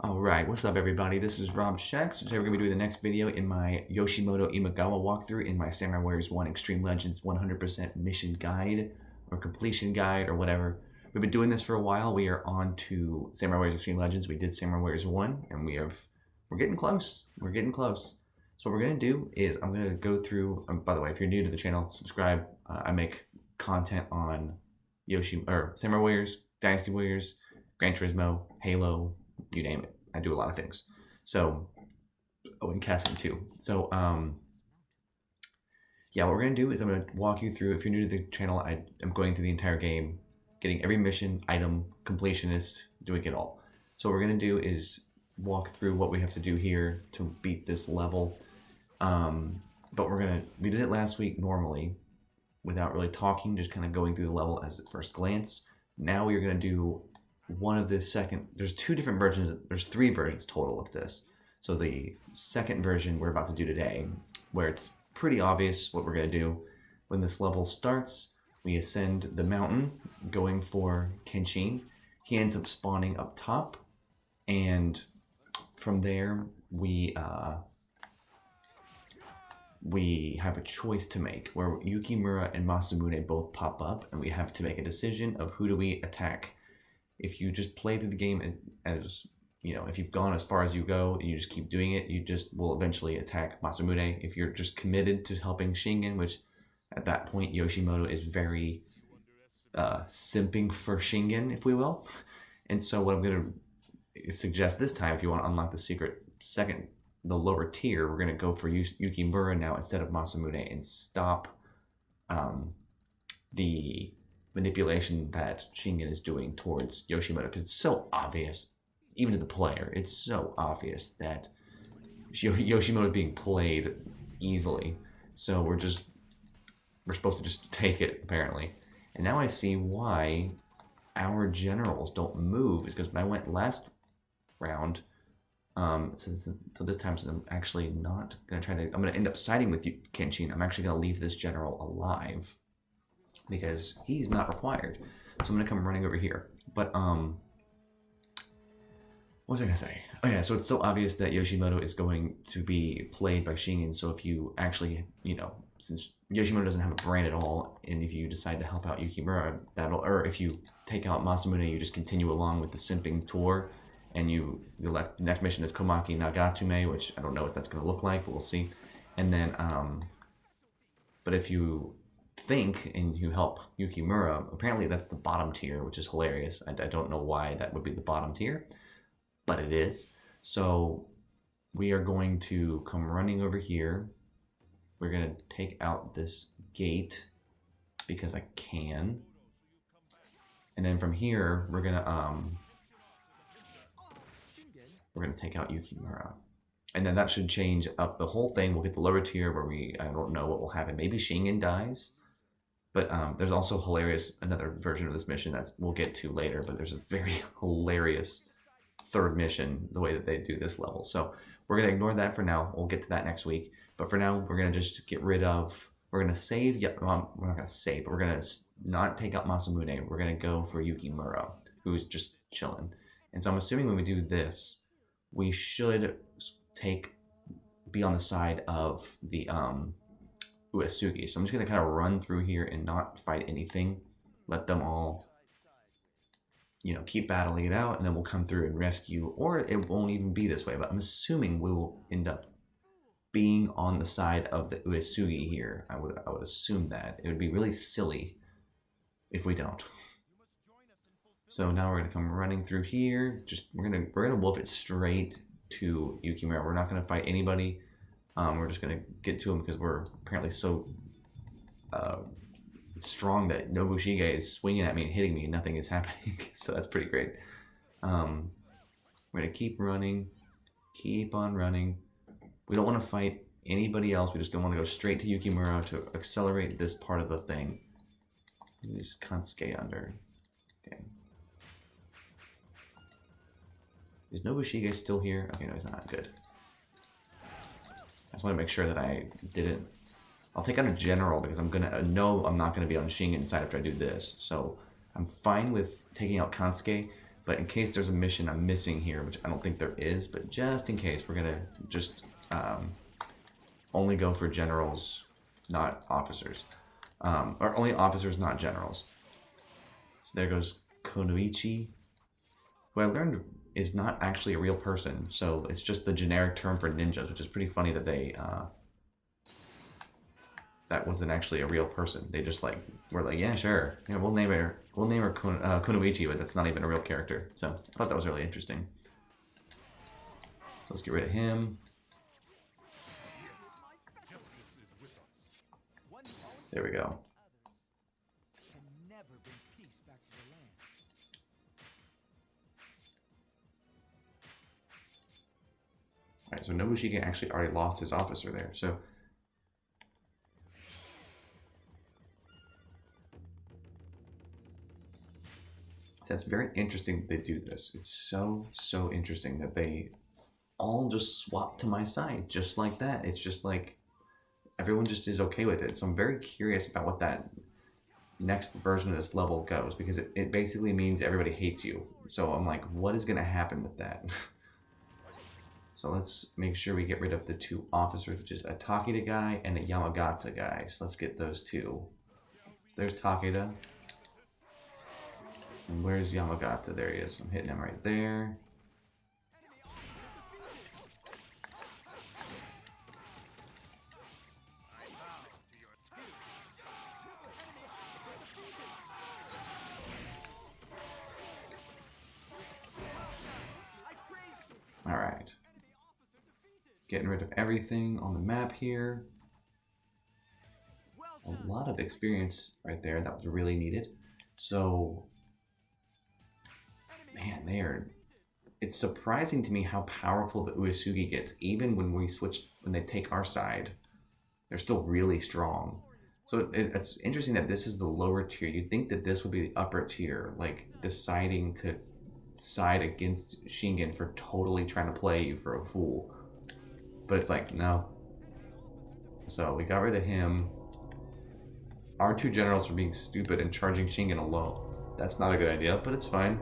Alright, what's up everybody? This is Rob Shex. Today we're going to be doing the next video in my Yoshimoto Imagawa walkthrough in my Samurai Warriors 1 Extreme Legends 100% mission guide or completion guide or whatever. We've been doing this for a while. We are on to Samurai Warriors Extreme Legends. We did Samurai Warriors 1 and we're getting close. We're getting close. So what we're going to do is I'm going to go through, by the way, if you're new to the channel, subscribe. I make content on Samurai Warriors, Dynasty Warriors, Gran Turismo, Halo, you name it. I do a lot of things. So, and Casting too. So, yeah, what we're going to do is I'm going to walk you through, if you're new to the channel, I'm going through the entire game, getting every mission, item, completionist, doing it all. So what we're going to do is walk through what we have to do here to beat this level. But we did it last week normally, without really talking, just kind of going through the level as at first glance. Now we are going to do one of the there's two different versions, there's three versions total of this. So the second version we're about to do today, where it's pretty obvious what we're going to do. When this level starts, we ascend the mountain going for Kenshin. He ends up spawning up top, and from there we have a choice to make where Yukimura and Masamune both pop up, and we have to make a decision of who do we attack. If you just play through the game as, you know, if you've gone as far as you go and you just keep doing it, you just will eventually attack Masamune. If you're just committed to helping Shingen, which at that point Yoshimoto is very simping for Shingen, if we will. And so what I'm going to suggest this time, if you want to unlock the secret the lower tier, we're going to go for Yukimura now instead of Masamune and stop the manipulation that Shingen is doing towards Yoshimoto, because it's so obvious, even to the player, it's so obvious that Yoshimoto is being played easily. So we're supposed to just take it, apparently. And now I see why our generals don't move, is because when I went last round, so this time, since I'm actually not going to I'm going to end up siding with Kenshin. I'm actually going to leave this general alive, because he's not required. So I'm going to come running over here. But, what was I going to say? Oh yeah, so it's so obvious that Yoshimoto is going to be played by Shingen. So if you actually, you know, since Yoshimoto doesn't have a brand at all, and if you decide to help out Yukimura, or if you take out Masamune, you just continue along with the simping tour, and the next mission is Komaki Nagatume, which I don't know what that's going to look like, but we'll see. And then, but if you think and you help Yukimura, apparently that's the bottom tier, which is hilarious. I don't know why that would be the bottom tier, but it is. So we are going to come running over here. We're going to take out this gate because I can, and then from here we're gonna take out Yukimura, and then that should change up the whole thing. We'll get the lower tier where I don't know what will happen. Maybe Shingen dies. But there's also another version of this mission that we'll get to later, but there's a very hilarious third mission, the way that they do this level. So we're going to ignore that for now. We'll get to that next week. But for now, we're going to just get rid of, we're going to save, we're not going to save, but we're going to not take out Masamune. We're going to go for Yukimura, who's just chilling. And so I'm assuming when we do this, we should be on the side of the Uesugi. So I'm just going to kind of run through here and not fight anything. Let them all, you know, keep battling it out, and then we'll come through and rescue, or it won't even be this way, but I'm assuming we will end up being on the side of the Uesugi here. I would assume that. It would be really silly if we don't. So now we're going to come running through here. We're gonna wolf it straight to Yukimura. We're not going to fight anybody. We're just going to get to him because we're apparently so strong that Nobushige is swinging at me and hitting me and nothing is happening. So that's pretty great. We're going to keep running, keep on running. We don't want to fight anybody else. We just don't want to go straight to Yukimura to accelerate this part of the thing. Just Kansuke under. Okay. Is Nobushige still here? Okay, no, he's not. Good. I just want to make sure that I didn't. I'll take on a general because I'm not gonna be on Shingen's side after I do this. So I'm fine with taking out Kansuke, But in case there's a mission I'm missing here, which I don't think there is, but just in case, we're gonna just only go for generals, not officers. Or only officers, not generals. So there goes Konoichi, who I learned is not actually a real person. So it's just the generic term for ninjas, which is pretty funny that they that wasn't actually a real person. They just like were like, yeah, sure, yeah, we'll name her Kunoichi, but that's not even a real character. So I thought that was really interesting. So let's get rid of him. There we go. All right, so Nobushige actually already lost his officer there. So that's very interesting that they do this. It's so interesting that they all just swap to my side just like that. It's just like everyone just is okay with it. So I'm very curious about what that next version of this level goes, because it basically means everybody hates you. So I'm like, what is going to happen with that? So let's make sure we get rid of the two officers, which is a Takeda guy and a Yamagata guy. So let's get those two. So there's Takeda. And where's Yamagata? There he is. I'm hitting him right there. All right. Getting rid of everything on the map here. A lot of experience right there. That was really needed. So, man, it's surprising to me how powerful the Uesugi gets. Even when when they take our side, they're still really strong. So it's interesting that this is the lower tier. You'd think that this would be the upper tier, like deciding to side against Shingen for totally trying to play you for a fool. But it's like, no. So we got rid of him. Our two generals are being stupid and charging Shingen alone. That's not a good idea, but it's fine.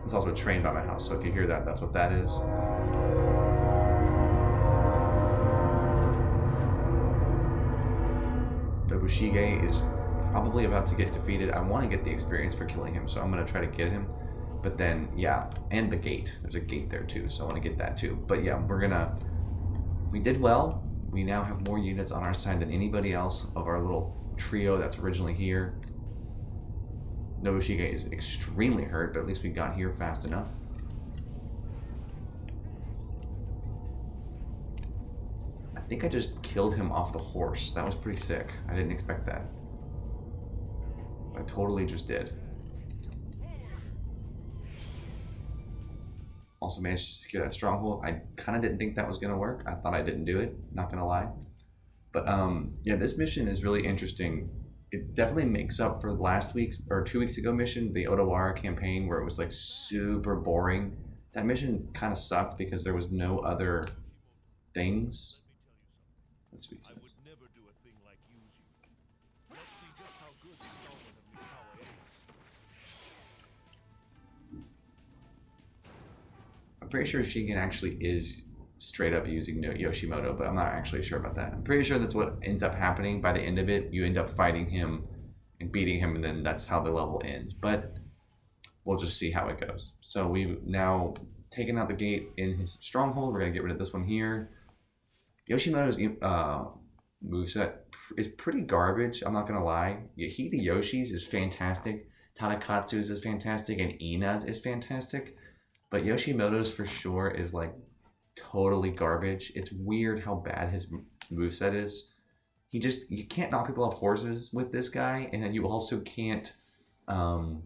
It's also a train by my house, so if you hear that, that's what that is. Nobushige is probably about to get defeated. I want to get the experience for killing him, so I'm going to try to get him. But then, yeah, and the gate. There's a gate there too, so I want to get that too. But yeah, we did well. We now have more units on our side than anybody else of our little trio that's originally here. Nobushige is extremely hurt, but at least we got here fast enough. I think I just killed him off the horse. That was pretty sick. I didn't expect that. I totally just did. Also managed to secure that stronghold. I kind of didn't think that was going to work. I thought I didn't do it, not going to lie. But yeah, this mission is really interesting. It definitely makes up for last week's or 2 weeks ago mission, the Odawara campaign, where it was like super boring. That mission kind of sucked because there was no other things. Let's be honest. I'm pretty sure Shingen actually is straight up using Yoshimoto, but I'm not actually sure about that. I'm pretty sure that's what ends up happening by the end of it. You end up fighting him and beating him, and then that's how the level ends. But we'll just see how it goes. So we've now taken out the gate in his stronghold. We're going to get rid of this one here. Yoshimoto's moveset is pretty garbage, I'm not going to lie. Yahida Yoshi's is fantastic. Tadakatsu's is fantastic, and Ina's is fantastic. But Yoshimoto's for sure is like totally garbage. It's weird how bad his moveset is. You can't knock people off horses with this guy, and then you also can't, what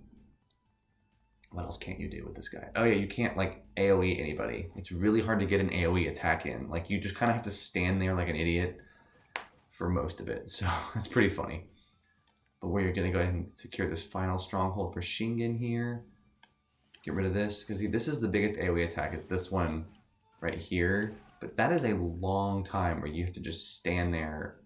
else can't you do with this guy? Oh yeah, you can't like AoE anybody. It's really hard to get an AoE attack in. Like you just kind of have to stand there like an idiot for most of it. So it's pretty funny. But we're gonna go ahead and secure this final stronghold for Shingen here. Get rid of this, because this is the biggest AoE attack, is this one right here. But that is a long time where you have to just stand there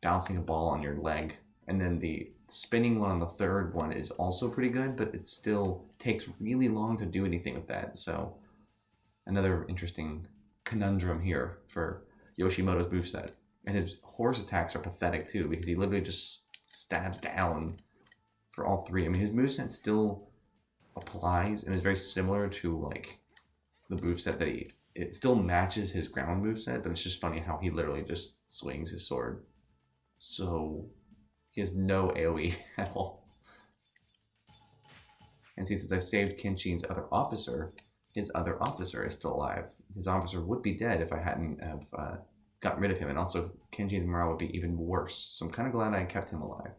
bouncing a ball on your leg And then the spinning one on the third one is also pretty good, but it still takes really long to do anything with that. So another interesting conundrum here for Yoshimoto's moveset. And his horse attacks are pathetic too, because he literally just stabs down for all three. I mean, his moveset still applies and is very similar to like the moveset that it still matches his ground moveset, but it's just funny how he literally just swings his sword. So he has no AoE at all. And see, since I saved Kenshin's other officer, his other officer is still alive. His officer would be dead if I hadn't have gotten rid of him, and also Kenshin's morale would be even worse. So I'm kind of glad I kept him alive.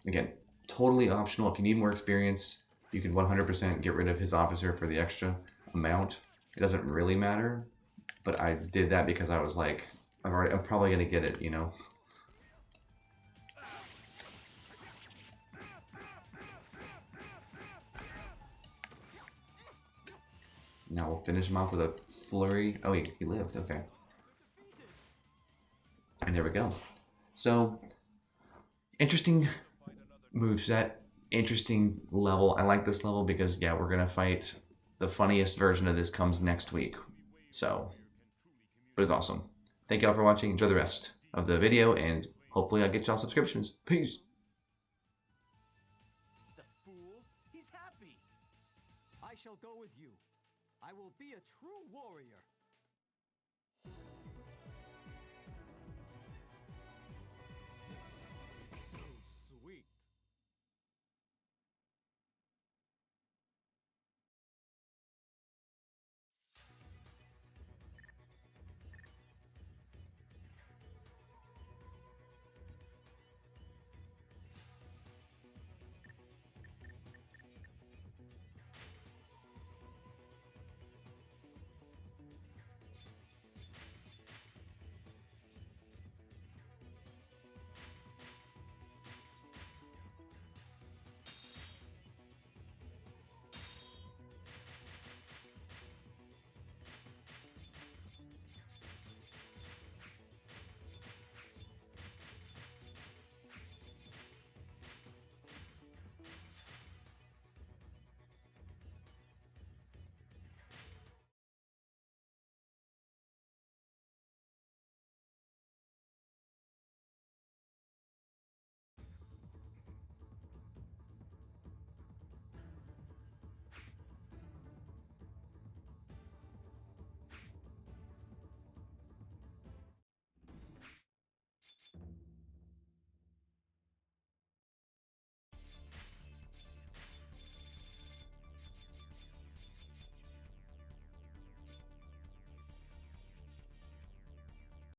Again, totally optional. If you need more experience, you can 100% get rid of his officer for the extra amount. It doesn't really matter, but I did that because I was like, I'm probably gonna get it, you know. Now we'll finish him off with a flurry. Oh, he lived. Okay. And there we go. So, interesting moveset, interesting level. I like this level because, yeah, we're going to fight the funniest version of this comes next week. So, but it's awesome. Thank y'all for watching. Enjoy the rest of the video, and hopefully I'll get y'all subscriptions. Peace. The fool, he's happy. I shall go with you. I will be a true warrior.